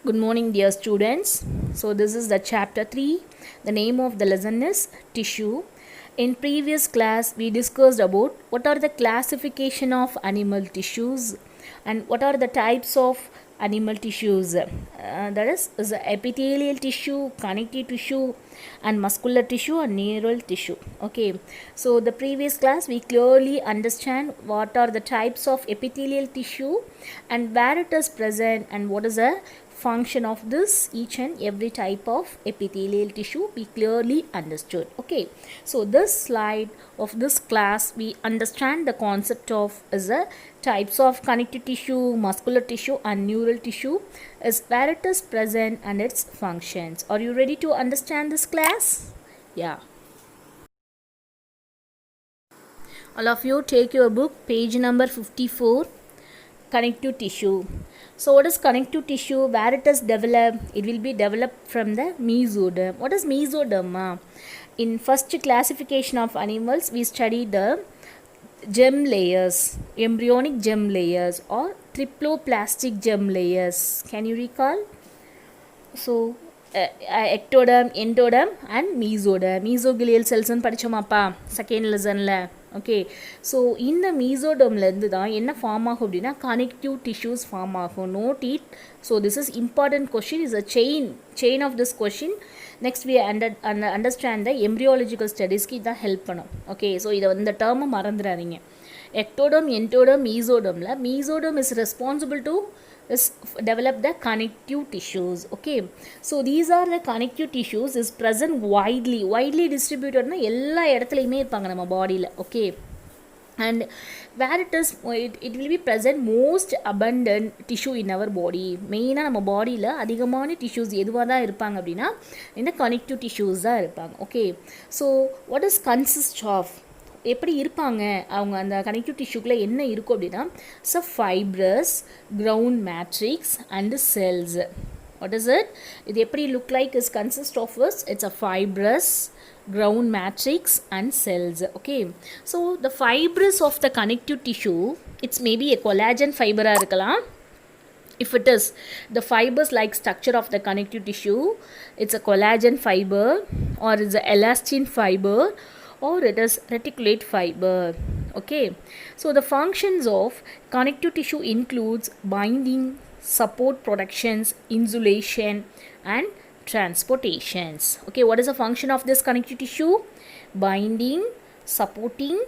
Good morning, dear students. So, this is the chapter 3. The name of the lesson is tissue. In previous class, we discussed about what are the classification of animal tissues and what are the types of animal tissues. That is the epithelial tissue, connective tissue, and muscular tissue and neural tissue. Okay. So, the previous class, we clearly understand what are the types of epithelial tissue and where it is present and what is the function of this each and every type of epithelial tissue we clearly understood. Okay, so this slide of this class we understand the concept of as a types of connective tissue, muscular tissue and neural tissue is where it is present and its functions. Are you ready to understand this class? Yeah, all of you take your book, page number 54, connective tissue. So what is connective tissue? Where it is developed? It will be developed from the mesoderm. What is mesoderm? In first classification of animals, we studied the germ layers, embryonic germ layers or triploplastic germ layers. Can you recall? So ectoderm, endoderm and mesoderm. Mesogelial cells படிச்சோமாப்பா second லெசனில். Okay, so இந்த மீசோடம்லேருந்து தான் என்ன form ஆகும் அப்படின்னா connective tissues form ஆகும். Note it. So this is important question, is a chain of this question. Next we understand the embryological ஸ்டடீஸ்க்கு இதான் ஹெல்ப் பண்ணும். ஓகே, ஸோ இதை இந்த டேர்மை மறந்துடாதீங்க. ectoderm, endoderm, mesoderm. Mesoderm is responsible to develop the connective tissues. Okay, so these are the connective tissues is present widely distributed na எல்லா இடத்துலையுமே இருப்பாங்க நம்ம பாடியில். Okay, and where it will be present most abundant tissue in our body. மெயினாக நம்ம பாடியில் அதிகமான tissues எதுவாக தான் இருப்பாங்க அப்படின்னா இந்த கனெக்டிவ் டிஷ்யூஸ் தான் இருப்பாங்க. Okay, so what is consist of, எப்படி இருப்பாங்க அவங்க அந்த கனெக்டிவ் டிஷ்யூக்குள்ளே என்ன இருக்கும் அப்படின்னா so fibrous, ground matrix and cells. What is it? இது எப்படி look like is consist of is it's a fibrous, ground matrix and cells. Okay, so the fibers of the connective tissue, it's maybe a collagen fiber irukkalam. If it is the fibers like structure of the connective tissue, it's a collagen fiber or it's a elastin fiber or it is reticulate fiber. Okay, so the functions of connective tissue includes binding, support protections, insulation and transportations. Okay, what is the function of this connective tissue? Binding, supporting,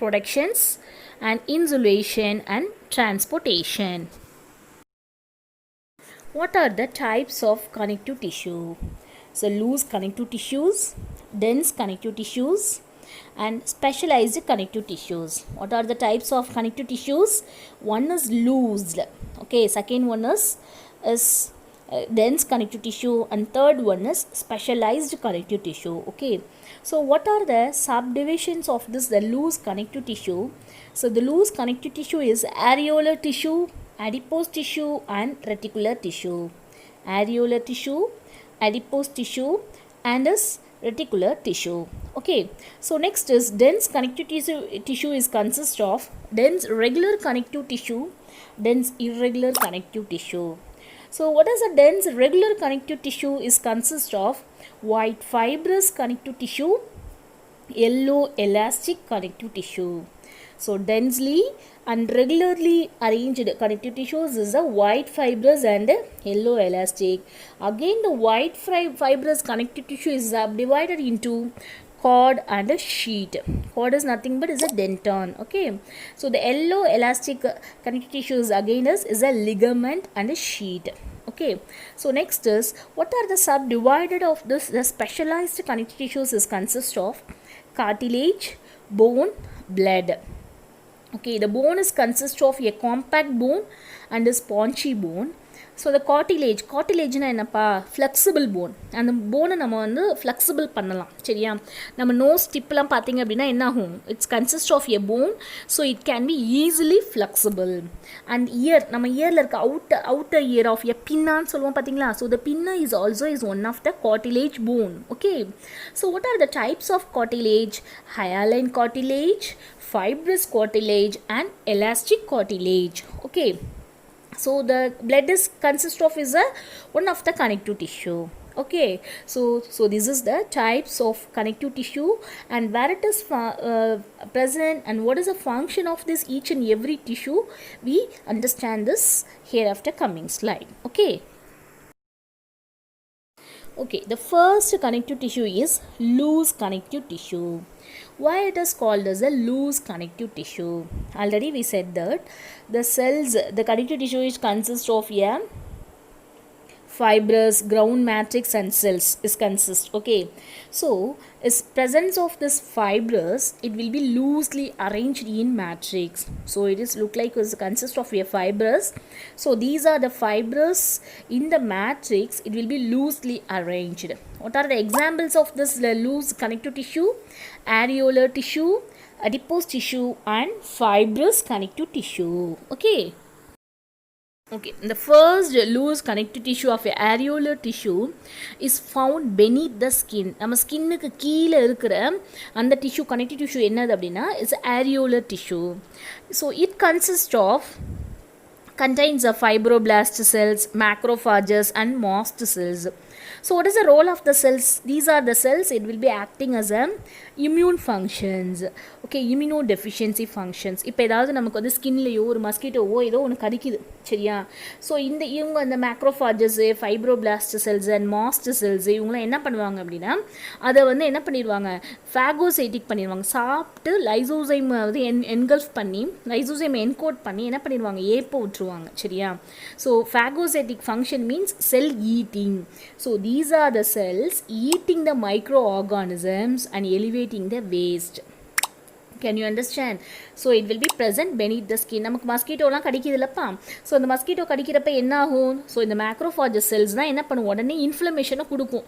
protections and insulation and transportation. What are the types of connective tissue? So loose connective tissues, dense connective tissues and specialized connective tissues. What are the types of connective tissues? One is loose. Okay, second one is dense connective tissue and third one is specialized connective tissue. Okay, so what are the subdivisions of this the loose connective tissue? So the loose connective tissue is areolar tissue, adipose tissue and reticular tissue. Areolar tissue, adipose tissue and is reticular tissue. Okay, so next is dense connective tissue is consist of dense regular connective tissue, dense irregular connective tissue. So what is a dense regular connective tissue is consist of white fibrous connective tissue, yellow elastic connective tissue. So densely and regularly arranged connective tissues is a white fibrous and yellow elastic. Again the white fibrous connective tissue is subdivided into cord and a sheet. Cord is nothing but is a denton. Okay, so the yellow elastic connective tissues again is a ligament and a sheet. Okay, so next is what are the subdivided of this the specialized connective tissues is consist of cartilage, bone, blood. Okay, the bone is consist of a compact bone and a spongy bone. So the cartilageனா என்னப்பா, flexible phone. அந்த போனை நம்ம flexible பண்ணலாம். சரியா, நம்ம nose டிப்லாம் பார்த்திங்க அப்படின்னா என்ன ஆகும், it's consist of a bone, so it can be easily flexible. And ear, நம்ம இயரில் இருக்க அவுட்டர் இயர் ஆஃப் எ பின்னான்னு சொல்லுவோம் பார்த்தீங்களா. So the pinna is also is one of the cartilage bone. Okay, so what are the types of cartilage? Hyaline cartilage, fibrous cartilage and elastic cartilage. Okay, So the blood is consist of is a one of the connective tissue. Okay, so this is the types of connective tissue and where it is present and what is the function of this each and every tissue. We understand this here after coming slide. Okay. Okay, the first connective tissue is loose connective tissue. Why it is called as a loose connective tissue? Already we said that the cells, the connective tissue is consists of a fibrous ground matrix and cells is consist. Okay, so is presence of this fibrous, it will be loosely arranged in matrix. So it is look like it consist of a fibrous. So these are the fibrous in the matrix, it will be loosely arranged. What are the examples of this loose connective tissue? Areolar tissue, adipose tissue and fibrous connective tissue. Okay. Okay, the first loose connective tissue of a areolar tissue is found beneath the skin. நம்ம ஸ்கின்னுக்கு கீழே இருக்கிற அந்த tissue connective tissue என்னது அப்படின்னா is areolar tissue. So it consists of contains a fibroblast cells, macrophages and mast cells. So what is the role of the cells? These are the cells, it will be acting as a immune functions. Okay, immunodeficiency functions. இப்போ ஏதாவது நமக்கு வந்து ஸ்கின்லையோ ஒரு மஸ்கிட்டோவோ ஏதோ ஒன்று கடிக்குது சரியா. So இவங்க அந்த macrophages, fibroblast cells and mast cells இவங்களாம் என்ன பண்ணுவாங்க அப்படின்னா அதை வந்து என்ன பண்ணிடுவாங்க, ஃபேகோசைட்டிக் பண்ணிடுவாங்க. சாப்பிட்டு லைசோசைம் வந்து என்கல்ஃப் பண்ணி லைசோசைம் என்கோட் பண்ணி என்ன பண்ணிடுவாங்க, ஏப்போ விட்டுருவாங்க சரியா. So phagocytic function means sell eating. So these are the cells eating the microorganisms and elevating the waste. Can you understand? So it will be present beneath the skin. நமக்கு மஸ்கிட்டோலாம் கடிக்குதுல்லப்பா, so அந்த mosquito கடிக்கிறப்ப என்ன ஆகும், so இந்த மேக்ரோஃபாஜஸ் cells தான் என்ன பண்ணும், உடனே இன்ஃப்ளமேஷனை கொடுக்கும்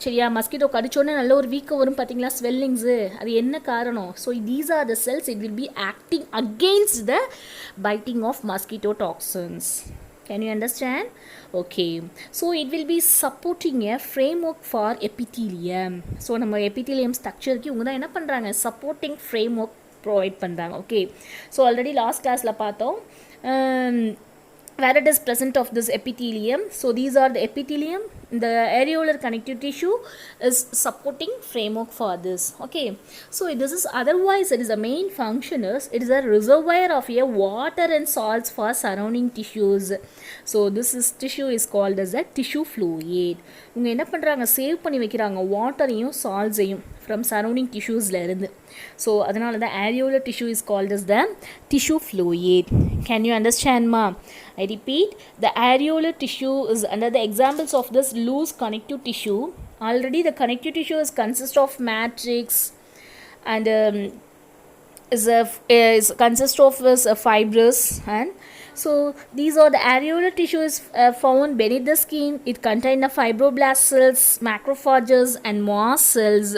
சரியா. மஸ்கிட்டோ கடிச்சோடனே நல்ல ஒரு வீக்கம் வரும் பார்த்தீங்களா, ஸ்வெல்லிங்ஸு, அது என்ன காரணம். So these are the cells, it will be acting against the biting of mosquito toxins. Can you understand? Okay, so it will be supporting a framework for epithelium. So நம்ம epithelium structure-க்கு இவங்க தான் என்ன பண்ணுறாங்க, supporting framework provide பண்ணுறாங்க. Okay, so already last class-ல பார்த்தோம் where it is present of this epithelium. So these are the epithelium, the areolar connective tissue is supporting framework for this. Okay, so this is otherwise it is the main function is it is a reservoir of a water and salts for surrounding tissues. So this is tissue is called as a tissue fluid. இவங்க என்ன பண்ணுறாங்க, save பண்ணி வைக்கிறாங்க வாட்டரையும் சால்ட்ஸையும் from surrounding tissuesல இருந்து. So அதனால தான் areolar tissue is called as the tissue fluid. Can you understand ma? I repeat, the areolar tissue is under the examples of this loose connective tissue. Already the connective tissue is consist of matrix and is consist of fibrous, and so these are the areolar tissues found beneath the skin. It contains the fibroblast cells, macrophages and mast cells.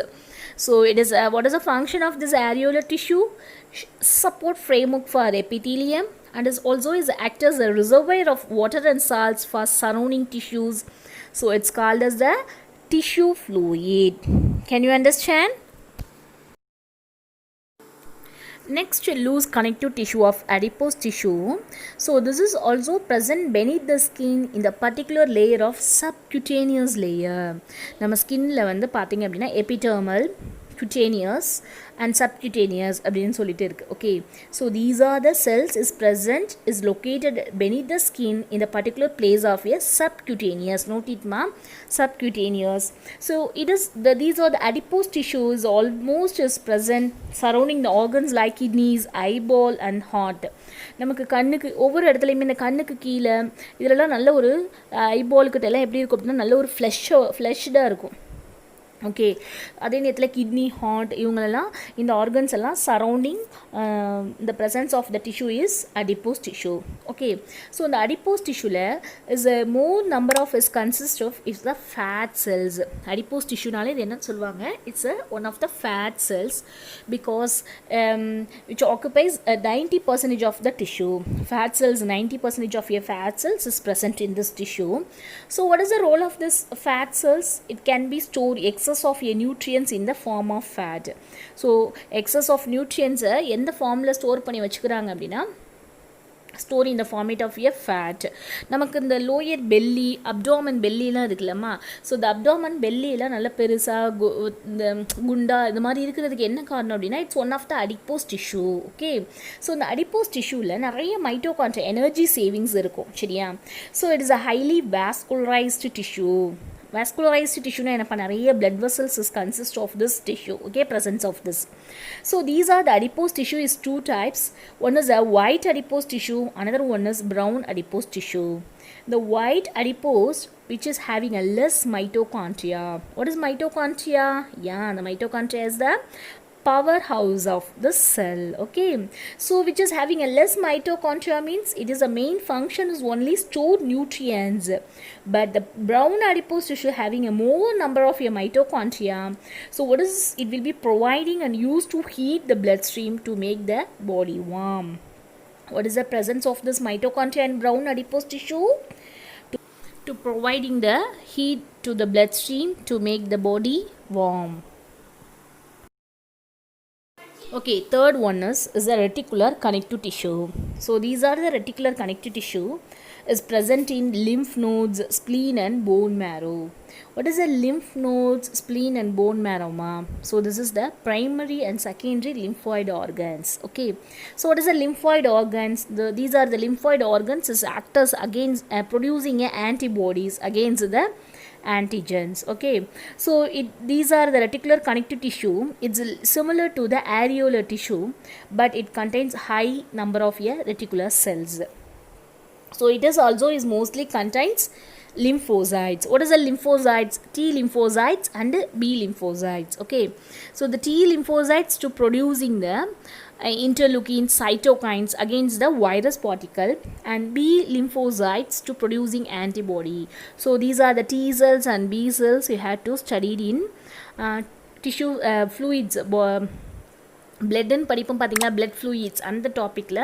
So it is what is the function of this areolar tissue? Support framework for epithelium and is also is act as a reservoir of water and salts for surrounding tissues. So it's called as the tissue fluid. Can you understand? Next, loose connective tissue of adipose tissue. So this is also present beneath the skin in the particular layer of subcutaneous layer. நம்ம ஸ்கின்ல வந்து பார்த்தீங்க அப்படின்னா epidermal, cutaneous and subcutaneous அப்படின்னு சொல்லிட்டு இருக்கு. Okay, so these are the cells is present is located beneath the skin in the particular place of a subcutaneous. Note it ma, subcutaneous. So it is these are the adipose tissues almost is present surrounding the organs like kidneys, eyeball and heart. நமக்கு கண்ணுக்கு ஒவ்வொரு இடத்துலையுமே இந்த கண்ணுக்கு கீழே இதெல்லாம் நல்ல ஒரு ஐபால்கிட்ட எல்லாம் எப்படி இருக்கும் அப்படின்னா நல்ல ஒரு ஃப்ளஷ்டாக இருக்கும். ஓகே, அதே நேரத்தில் கிட்னி, ஹார்ட் இவங்களெல்லாம் இந்த ஆர்கன்ஸ் எல்லாம் surrounding the presence of the tissue is adipose tissue. Okay, so இந்த adipose tissueல is a more number of is consist of is the fat cells. adipose tissueனாலே இது என்ன சொல்லுவாங்க, it's a one of the fat cells because which occupies 90% of the tissue. Fat cells, 90% of your fat cells is present in this tissue. So what is the role of this fat cells? It can be stored excess of your nutrients in the form of fat. So excess of nutrients எந்த ஃபார்மில் store பண்ணி வச்சுக்கிறாங்க அப்படின்னா stored in the format of a fat. நமக்கு இந்த lower belly abdomen பெல்லிலாம் இருக்குல்லம்மா, so இந்த abdomen பெல்லியெல்லாம் நல்ல பெருசாக இந்த குண்டா இது மாதிரி இருக்கிறதுக்கு என்ன காரணம் அப்படின்னா, it's one of the adipose tissue. Okay, so இந்த அடிப்போஸ் டிஷ்யூவில் நிறைய மைட்டோகாண்ட்ரியா எனர்ஜி சேவிங்ஸ் இருக்கும். சரியா? So it is a highly vascularized tissue. Vascularized tissue na enappa nariya blood vessels is consist of this tissue. Okay, presence of this. So these are the adipose tissue is two types. One is a white adipose tissue, another one is brown adipose tissue. The white adipose, which is having a less mitochondria. What is mitochondria? Yeah, the mitochondria is the powerhouse of the cell. Okay, so which is having a less mitochondria means it is a main function is only store nutrients, but the brown adipose tissue having a more number of your mitochondria. So what is it will be providing and used to heat the bloodstream to make the body warm. What is the presence of this mitochondria in brown adipose tissue? To providing the heat to the bloodstream to make the body warm. Okay, third one is the reticular connective tissue. So these are the reticular connective tissue is present in lymph nodes, spleen and bone marrow. What is the lymph nodes, spleen and bone marrow, ma? So this is the primary and secondary lymphoid organs. Okay, so what is the lymphoid organs? These are the lymphoid organs is actors against producing antibodies against the antigens. Okay, so these are the reticular connective tissue. It's similar to the areolar tissue, but it contains high number of reticular cells. So it is also is mostly contains lymphocytes. What is the lymphocytes? T lymphocytes and B lymphocytes. Okay, so the T lymphocytes to producing the interleukin cytokines against the virus particle, and B lymphocytes to producing antibody. So these are the T cells and B cells you had to study in tissue fluids. Blood and படிப்போம் பார்த்தீங்களா, blood fluids அந்த டாப்பிக்கில்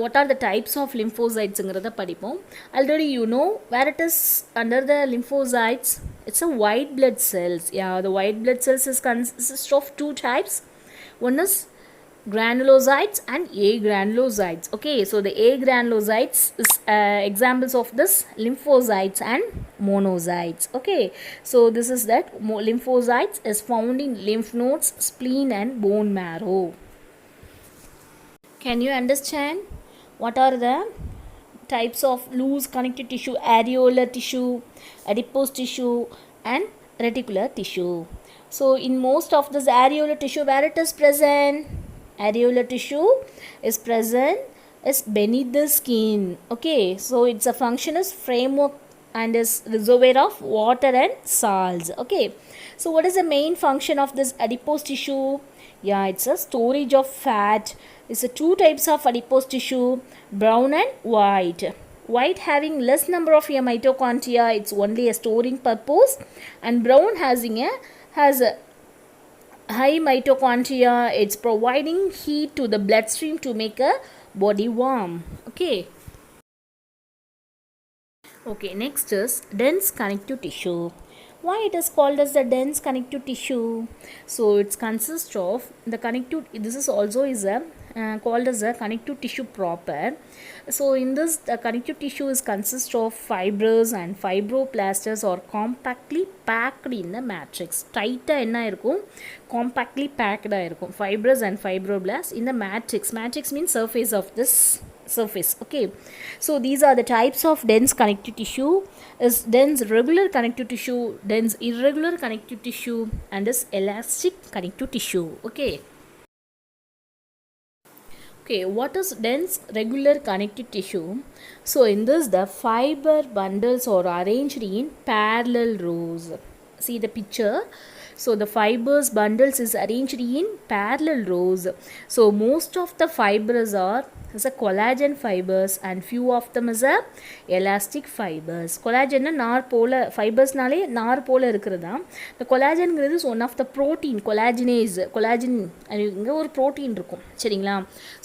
what are the types of lymphocytesங்கிறத படிப்போம். Already you know where it is under the lymphocytes, it's a white blood cells. Yeah, the white blood cells is consist of two types. One is granulocytes and agranulocytes. Okay, so the agranulocytes is examples of this lymphocytes and monocytes. Okay, so this is that lymphocytes is found in lymph nodes, spleen and bone marrow. Can you understand what are the types of loose connective tissue? Areolar tissue, adipose tissue and reticular tissue. So in most of this areolar tissue, where it is present? Areolar tissue is present is beneath the skin. Okay, so it's a function is framework and is reservoir of water and salts. Okay, so what is the main function of this adipose tissue? Yeah, it's a storage of fat. It's a two types of adipose tissue, brown and white. White having less number of your mitochondria, it's only a storing purpose, and brown has a high mitochondria, it's providing heat to the bloodstream to make a body warm. Okay, next is dense connective tissue. Why it is called as the dense connective tissue? So it consists of the connective, this is also is a called as a connective tissue proper. So in this the connective tissue is consist of fibers and fibroblasts are compactly packed in the matrix. Tight enna irukum, compactly packed irukum fibers and fibroblasts in the matrix. Matrix means surface of this surface. Okay, so these are the types of dense connective tissue is dense regular connective tissue, dense irregular connective tissue and is elastic connective tissue. Okay, what is dense regular connective tissue? So in this the fiber bundles are arranged in parallel rows. See the picture. So the fibers bundles is arranged in parallel rows. So most of the fibers are is a collagen fibers and few of them is a elastic fibers. Collagen நார் போல ஃபைபர்ஸ்னாலே நார் போல இருக்கிறதா. The collagen is one of the protein, collagenase, collagen இங்கே ஒரு protein இருக்கும் சரிங்களா.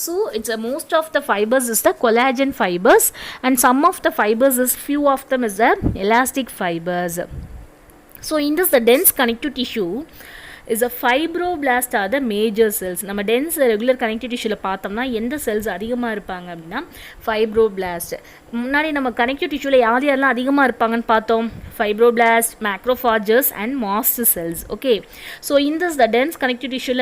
So it's a most of the fibers is the collagen fibers and some of the fibers is few of them is the elastic fibers. So in this the dense connective tissue is a fibroblast are the major cells. நம்ம dense regular connective tissue பார்த்தோம்னா எந்த cells அதிகமாக இருப்பாங்க அப்படின்னா fibroblast. முன்னாடி நம்ம connective tissue யாரெல்லாம் அதிகமாக இருப்பாங்கன்னு பார்த்தோம், fibroblast, macrophages and mast cells. Okay, so in this the dense connective tissue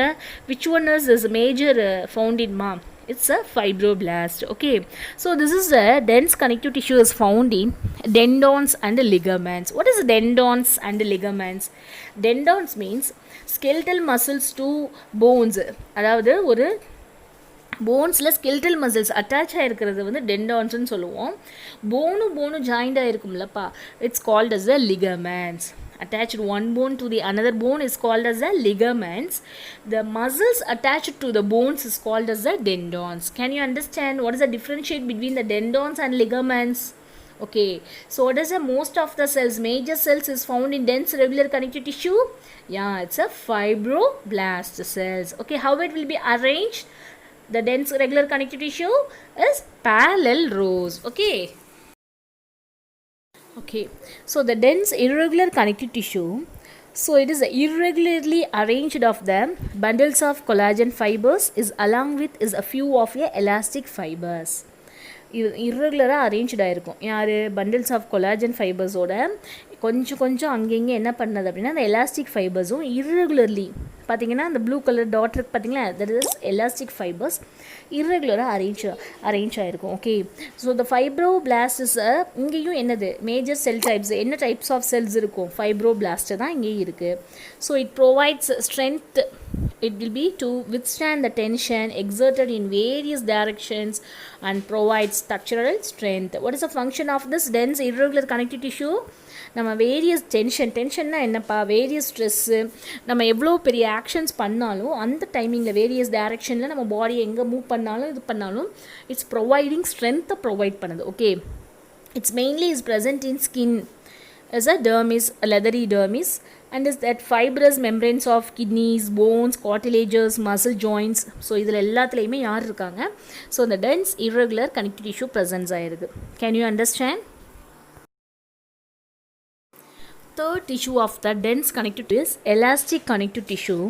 which one is major found in ma? It's a fibroblast. Okay, so this is a dense connective tissue is found in tendons and ligaments. What is tendons and ligaments? Tendons means skeletal muscles to bones. அதாவது ஒரு போன்ஸில் skeletal muscles attach ஆகிருக்கிறது வந்து டெண்டான்ஸ்னு சொல்லுவோம். Bone joint ஆகிருக்கும்லப்பா, it's called as a ligaments. Attached one bone to the another bone is called as the ligaments. The muscles attached to the bones is called as the tendons. Can you understand what is the differentiate between the tendons and ligaments? Okay, so what is the most of the cells, major cells is found in dense regular connective tissue? Yeah, it's a fibroblast cells. Okay, how it will be arranged? The dense regular connective tissue is parallel rows. Okay, so the dense irregular connective tissue, so it is irregularly arranged of the bundles of collagen fibers is along with is a few of a elastic fibers. irregular arranged ஆயிருக்கும் யார், bundles of collagen fibers-ஓட கொஞ்சம் அங்கங்கே என்ன பண்ணது அப்படின்னா அந்த elastic ஃபைபர்ஸும் irregularly பார்த்தீங்கன்னா அந்த ப்ளூ கலர் டாட் இருக்கு பார்த்தீங்களா, தட் இஸ் எலாஸ்டிக் ஃபைபர்ஸ் irregular-ஆக அரேஞ்ச் ஆகிருக்கும். ஓகே, ஸோ த ஃபைப்ரோபிளாஸ்டஸ் இங்கேயும் என்னது மேஜர் செல் டைப்ஸ், என்ன டைப்ஸ் ஆஃப் செல்ஸ் இருக்கும், ஃபைப்ரோபிளாஸ்ட் தான் இங்கேயும் இருக்குது. So it provides strength, it will be to withstand the tension exerted in various directions and provide structural strength. What is the function of this dense irregular connective tissue? நம்ம various டென்ஷன்னா என்னப்பா, various stress, நம்ம எவ்வளோ பெரிய actions பண்ணாலும் அந்த டைமிங்கில் various டைரெக்ஷனில் நம்ம பாடியை எங்கே மூவ் பண்ணாலும் இது பண்ணாலும் இட்ஸ் ப்ரொவைடிங் ஸ்ட்ரென்த்தை ப்ரொவைட் பண்ணுது. Okay, it's mainly is present in skin as a dermis, a leathery dermis, and is that fibrous membranes of kidneys, bones, cartilages, muscle joints. So இதில் எல்லாத்துலேயுமே யார் இருக்காங்க, ஸோ இந்த dense irregular connective tissue presence ஆயிருக்கு. Can you understand? Third tissue of the dense connective tissue is elastic connective tissue.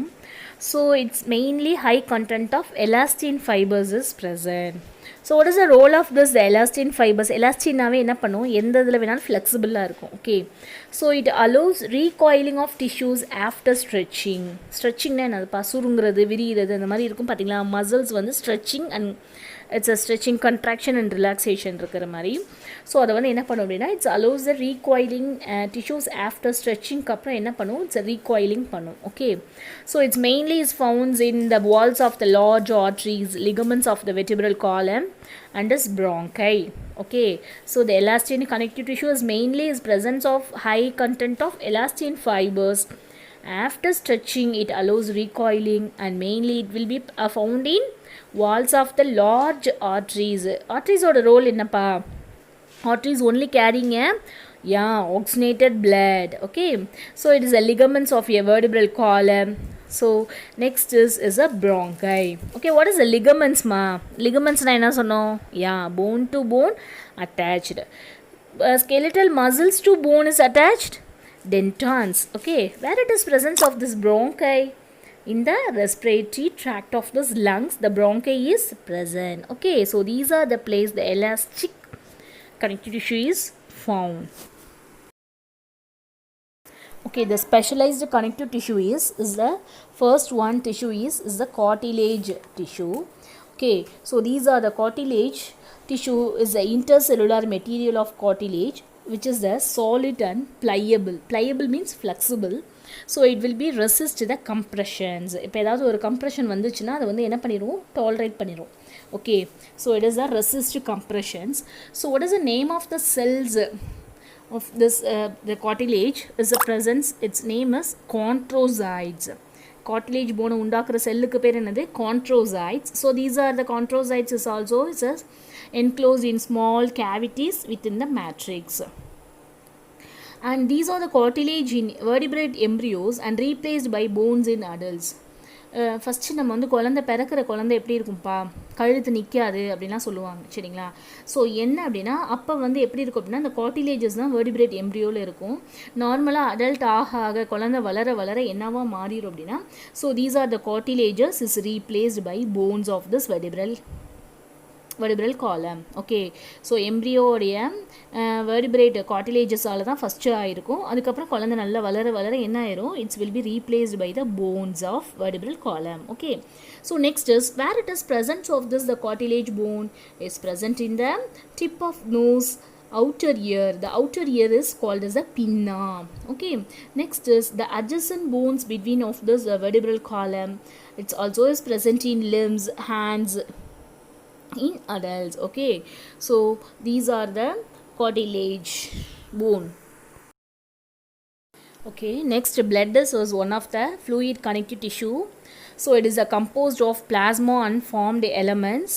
So it's mainly high content of elastin fibers is present. So what is the role of this elastin fibers? Elastinனாவே என்ன பண்ணும், எந்த இதில் வேணாலும் ஃப்ளெக்சிபிளாக இருக்கும். Okay, so it allows recoiling of tissues after stretching. ஸ்ட்ரெச்சிங்னா என்னதுப்பா, சுருங்குறது, விரிகிறது, அந்த மாதிரி இருக்கும் பார்த்தீங்களா, மசில்ஸ் வந்து stretching and it's a stretching contraction and relaxation இருக்கிற மாதிரி. ஸோ அதை வந்து என்ன பண்ணும் அப்படின்னா it's allows the recoiling tissues after ஸ்ட்ரெச்சிங்க்கு அப்புறம் என்ன பண்ணும், இட்ஸ் ரீகாயிலிங் பண்ணும். Okay, so it's mainly is founds in the walls of the large arteries, ligaments of the vertebral column and is bronchi. Okay, so the elastin connective tissue is mainly is presence of high content of elastin fibers. After stretching it allows recoiling and mainly it will be found in walls of the large arteries. Arteries oda role என்னப்பா, arteries only carrying a oxygenated blood. Okay, so it is a ligaments of a vertebral column. So next is a bronchi. Okay, what is the ligaments ma? Ligaments na enna சொன்னோம், bone to bone attached. Skeletal muscles to bone is attached, tendons. Okay, where it is presence of this bronchi? In the respiratory tract of this lungs, the bronchi is present. Okay, so these are the place the elastic connective tissue is found. Okay, the specialized connective tissue is the first one tissue is the cartilage tissue. Okay, so these are the cartilage tissue is the intercellular material of cartilage which is the solid and pliable. Pliable means flexible. So it will be resist the compressions. இப்போ ஏதாவது ஒரு compression வந்துச்சுன்னா அதை வந்து என்ன பண்ணிடுவோம், tolerate பண்ணிடுவோம். Okay, so it is the resist compressions. So what is the name of the cells of this the cartilage is a presence, its name is chondrocytes. Cartilage bone undakra cellukku per enadhu, chondrocytes. So these are the chondrocytes is also is enclosed in small cavities within the matrix, and these are the cartilage in vertebrate embryos and replaced by bones in adults. First நம்ம வந்து பிறக்கிற குழந்தை எப்படி இருக்கும்ப்பா, கழுத்து நிற்காது அப்படின்லாம் சொல்லுவாங்க சரிங்களா. ஸோ என்ன அப்படின்னா அப்போ வந்து எப்படி இருக்கும் அப்படின்னா அந்த கார்டிலேஜஸ் தான் வெர்டிபிரேட் எம்ப்ரியோவில் இருக்கும். நார்மலாக அடல்ட் ஆக ஆக குழந்தை வளர வளர என்னவா மாறிடும் அப்படின்னா, so these are the cartilages is replaced by bones of this vertebral column. Okay, so எம்ப்ரியோடைய வெர்டிபிரேட் கார்டிலேஜஸால் தான் ஃபஸ்ட்டு ஆகிருக்கும். அதுக்கப்புறம் குழந்தை நல்லா வளர வளர என்ன ஆயிரும், it's will be replaced by the bones of vertebral column. Okay, so next is where it is presence of this the cartilage bone is present in the tip of nose, outer ear. The outer ear is called as the pinna. Okay, next is the adjacent bones between of this vertebral column. It's also is present in limbs, hands in adults. Okay, so these are the cartilage bone. Okay, next blood is one of the fluid connective tissue. So it is composed of plasma and formed elements.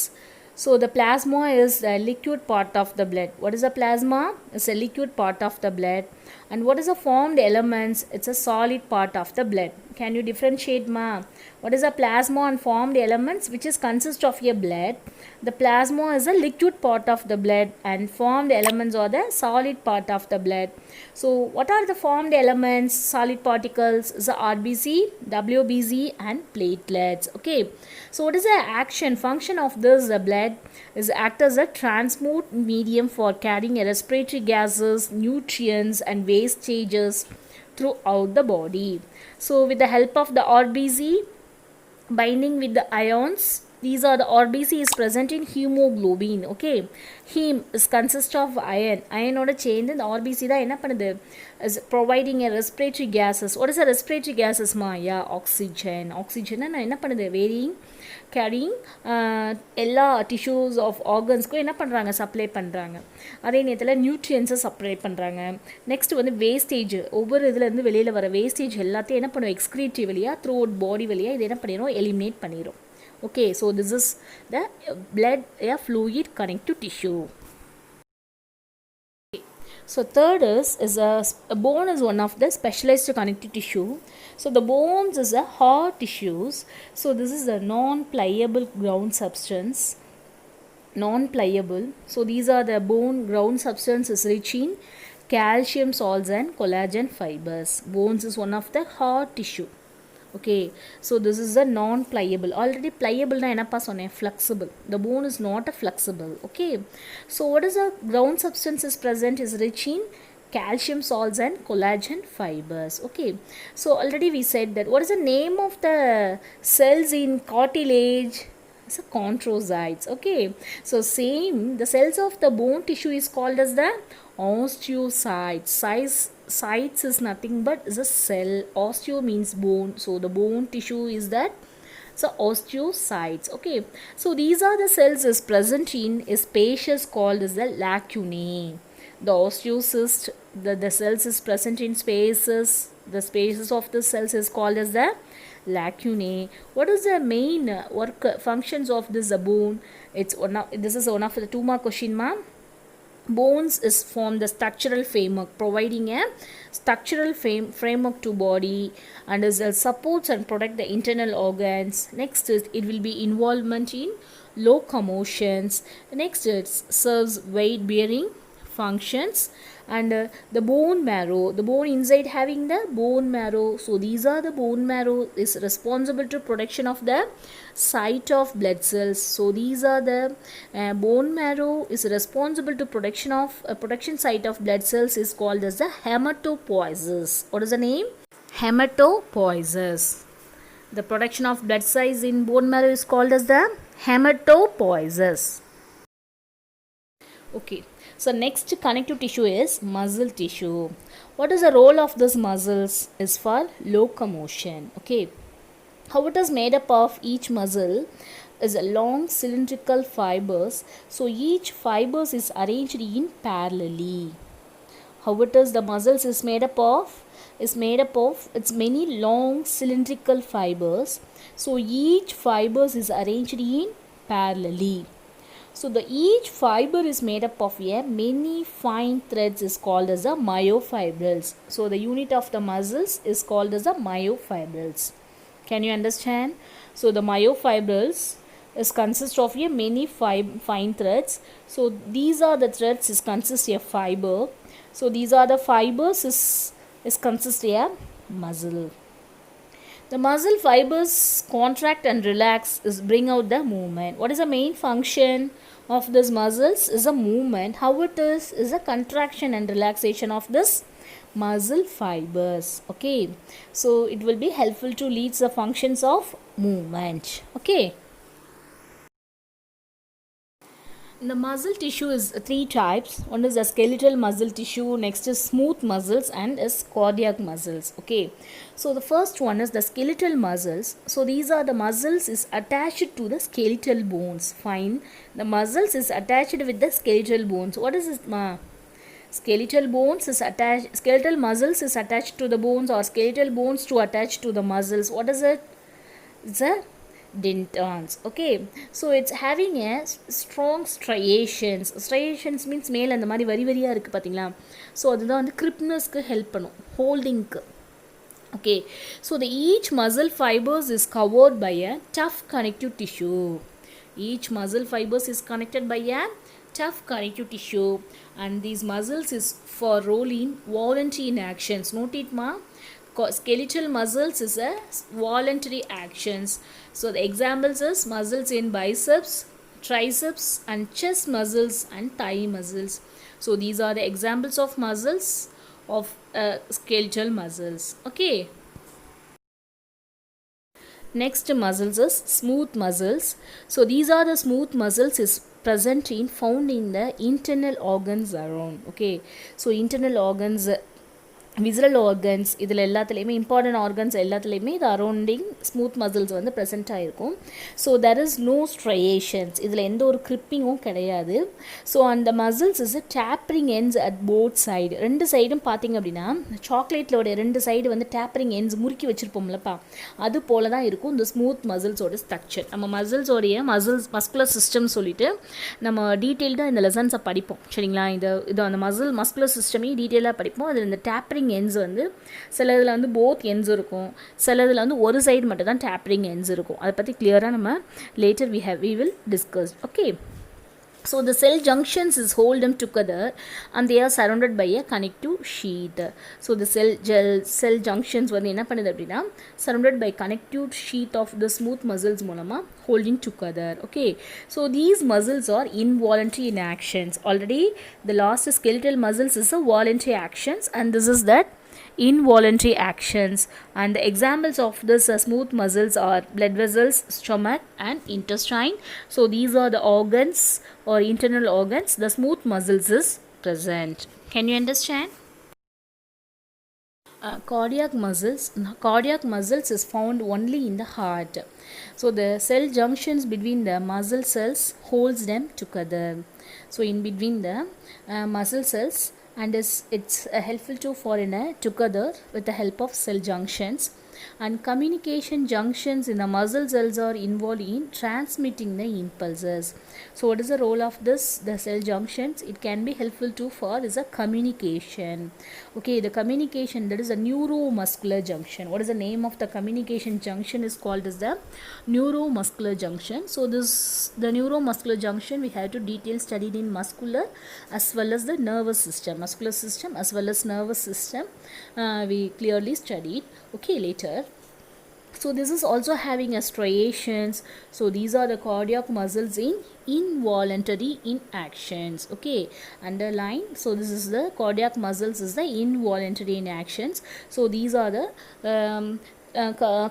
So the plasma is the liquid part of the blood. What is a plasma? It's a liquid part of the blood. And what is a formed elements? It's a solid part of the blood. Can you differentiate, ma? What is a plasma and formed elements which is consist of your blood? The plasma is a liquid part of the blood and formed elements are the solid part of the blood. So what are the formed elements? Solid particles is the RBC, WBC and platelets. Okay, so what is the action function of this blood? Is act as a transport medium for carrying respiratory gases, nutrients and wastages throughout the body. So with the help of the RBC binding with the ions, these are the RBC is present in hemoglobin. Okay, heme is consist of iron oda chain. The RBC da enna பண்ணுது, is providing a respiratory gases. What is a respiratory gases ma? Yeah, oxygen na enna பண்ணுது, varying carrying எல்லா tissues of organsக்கும் என்ன பண்ணுறாங்க, supply பண்ணுறாங்க. அதே நேரத்தில் நியூட்ரியன்ஸை supply பண்ணுறாங்க. Next வந்து வேஸ்டேஜ், ஒவ்வொரு இதுலேருந்து வெளியில் வர வேஸ்டேஜ் எல்லாத்தையும் என்ன பண்ணுவோம், எக்ஸ்க்ரீட்டரி வழியாக த்ரூ அவுட் பாடி வழியாக இது என்ன பண்ணிடும், எலிமினேட் பண்ணிடும். Okay, so this is the blood a fluid connective tissue. So third is a bone is one of the specialized connective tissue. So the bones is a hard tissues. So this is a non-pliable ground substance. Non-pliable. So these are the bone ground substance is rich in calcium salts and collagen fibers. Bones is one of the hard tissue. Okay, so this is a non-pliable. Already pliable na enna pa sonne, flexible. The bone is not a flexible. Okay, so what is a ground substance is present is rich in calcium salts and collagen fibers. Okay, so already we said that. What is the name of the cells in cartilage? It's a chondrocytes. Okay, so same, the cells of the bone tissue is called as the osteocytes. Cytes is nothing but is a cell. Osteo means bone, so the bone tissue is that, so osteocytes. Okay, so these are the cells is present in a spaces called as the lacunae. The osteocyst, the cells is present in spaces. The spaces of the cells is called as the lacunae. What is the main work functions of this bone? It's this is one of the 2 mark question, ma'am. Bones is form the structural framework, providing a structural framework to body and is supports and protect the internal organs. Next is it will be involvement in locomotions. Next it serves weight bearing functions. And the bone marrow, the bone inside having the bone marrow. So these are the bone marrow is responsible to protection of the site of blood cells. So these are the bone marrow is responsible to protection of protection site of blood cells is called as the hematopoiesis. What is the name? Hematopoiesis. The protection of blood cells in bone marrow is called as the hematopoiesis. Okay, so next connective tissue is muscle tissue. What is the role of this muscles? Is for locomotion. Okay, how it is made up of, each muscle is a long cylindrical fibers. So each fibers is arranged in parallelly. How it is the muscles is made up of? Is made up of it's many long cylindrical fibers. So each fibers is arranged in parallelly. So the each fiber is made up of a many fine threads is called as a myofibrils. So the unit of the muscles is called as a myofibrils. Can you understand? So the myofibrils is consist of a many fine threads. So these are the threads is consist of fiber. So these are the fibers is consist of muscle. The muscle fibers contract and relax is bring out the movement. What is the main function of this muscles is a movement. How it is a contraction and relaxation of this muscle fibers. Okay, so it will be helpful to lead the functions of movement. Okay. The muscle tissue is three types. One is the skeletal muscle tissue, next is smooth muscles, and is cardiac muscles. Okay, so the first one is the skeletal muscles. So these are the muscles is attached to the skeletal bones. Fine, the muscles is attached with the skeletal bones. What is this? Skeletal bones is attached, skeletal muscles is attached to the bones, or skeletal bones to attach to the muscles. What is it? It's a dentons. Okay, so it's having a strong striations means மேல அந்த மாதிரி வரி வரியா இருக்கு பாத்தீங்களா, so அதுதான் வந்து கிரிப்னஸ்க்கு help பண்ணும், ஹோல்டிங்க்கு. Okay, so the each muscle fibers is covered by a tough connective tissue. Each muscle fibers is connected by a tough connective tissue, and these muscles is for rolling voluntary in actions. Note it ma, skeletal muscles is a voluntary actions. So the examples is muscles in biceps, triceps, and chest muscles and thigh muscles. So these are the examples of muscles of skeletal muscles. Okay, next muscles is smooth muscles. So these are the smooth muscles is present in found in the internal organs around. Okay, so internal organs, visceral organs, இதில் எல்லாத்துலேயுமே important organs எல்லாத்துலேயுமே இது rounding smooth muscles வந்து present ஆகிருக்கும். So there is no ஸ்ட்ரையேஷன்ஸ், இதில் எந்த ஒரு கிரிப்பிங்கும் கிடையாது. ஸோ அந்த muscles is tapering ends at both side, ரெண்டு சைடும் பார்த்திங்க அப்படின்னா சாக்லேட்லோட ரெண்டு சைடு வந்து டேப்பரிங் எண்ட்ஸ் முறுக்கி வச்சுருப்போம்லப்பா, அது போல தான் இருக்கும் இந்த ஸ்மூத் மசில்ஸோட ஸ்ட்ரக்சர். நம்ம மசில்ஸோடைய மஸ்குலர் சிஸ்டம் சொல்லிட்டு நம்ம டீட்டெயில்டாக இந்த லெசன்ஸை படிப்போம் சரிங்களா. இது அந்த மஸ்குலர் சிஸ்டமையும் டீட்டெயிலாக படிப்போம். அது இந்த டேப்பரிங் எண்ட்ஸ் வந்து சில இதில் வந்து போத் எண்ட்ஸ் இருக்கும், சில இதில் வந்து ஒரு சைடு மட்டும் தான் டேப்பரிங் எண்ட்ஸ் இருக்கும். அதை பற்றி கிளியராக நம்ம later we will discuss. Okay, so the cell junctions is hold them together and they are surrounded by a connective sheath. So the cell junctions வந்து என்ன பண்ணுது அப்படின்னா surrounded by connective sheath of the smooth muscles மூலமா holding together. Okay, so these muscles are involuntary in actions. Already the last skeletal muscles is a voluntary actions, and this is that involuntary actions, and the examples of this smooth muscles are blood vessels, stomach, and intestine. So these are the organs or internal organs the smooth muscles is present. Can you understand? Cardiac muscles is found only in the heart. So the cell junctions between the muscle cells holds them together. So in between the muscle cells, and it's helpful to foreigner together with the help of cell junctions, and communication junctions in the muscle cells are involved in transmitting the impulses. So what is the role of the cell junctions? It can be helpful to for is a communication. Okay, the communication, that is a neuromuscular junction. What is the name of the communication junction is called as the neuromuscular junction. So the neuromuscular junction we have to detail studied in muscular as well as the nervous system, muscular system as well as nervous system, we clearly studied. Okay, later. So this is also having a striations. So these are the cardiac muscles in involuntary in actions. Okay, underline. So this is the cardiac muscles is the involuntary in actions. So these are the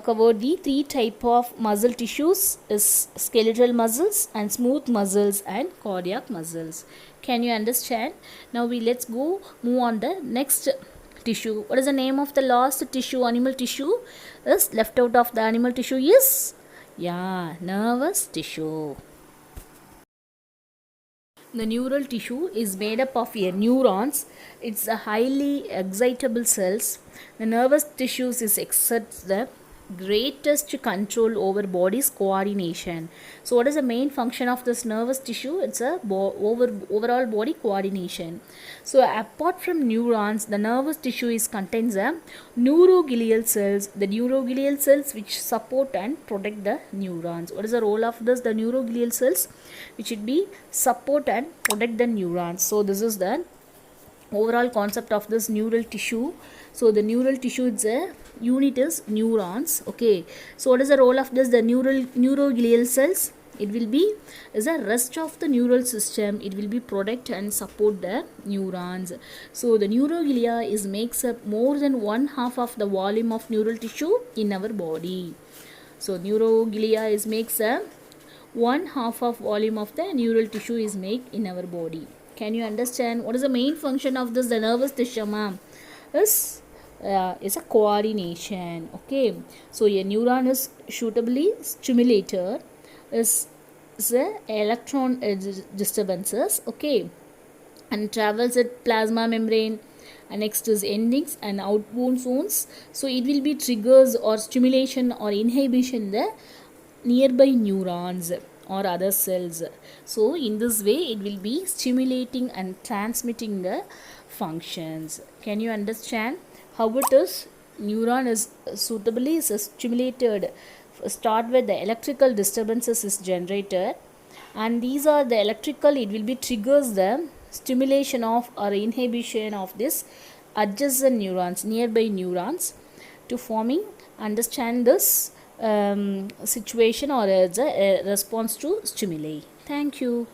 covered the three type of muscle tissues is skeletal muscles and smooth muscles and cardiac muscles. Can you understand? Now let's move on the next tissue. What is the name of the last tissue? Animal tissue is left out of the animal tissue is nervous tissue. The neural tissue is made up of neurons. It's a highly excitable cells. The nervous tissues is exerts the greatest control over body's coordination. So what is the main function of this nervous tissue? It's a overall body coordination. So apart from neurons, the nervous tissue is contains a neuroglial cells, the neuroglial cells which support and protect the neurons. What is the role of this? The neuroglial cells which should be support and protect the neurons. So this is the overall concept of this neural tissue. So the neural tissue, it's a unit is neurons. Okay, so what is the role of this? The neuroglial cells, it will be is the rest of the neural system. It will be protect and support the neurons. So the neuroglia is makes up more than 1/2 of the volume of neural tissue in our body. So neuroglia is makes up 1/2 of volume of the neural tissue is made in our body. Can you understand what is the main function of this? The nervous tissue, ma'am, is a coordination. Okay, so a neuron is suitably stimulated is a electron disturbances. Okay, and travels at plasma membrane, and next is endings and outbound zones. So it will be triggers or stimulation or inhibition the nearby neurons or other cells. So in this way it will be stimulating and transmitting the functions. Can you understand how it is? Neuron is suitably stimulated. Start with the electrical disturbances is generated, and these are the electrical, it will be triggers the stimulation of or inhibition of this adjacent neurons, nearby neurons, to forming understand this situation or as a response to stimuli. Thank you.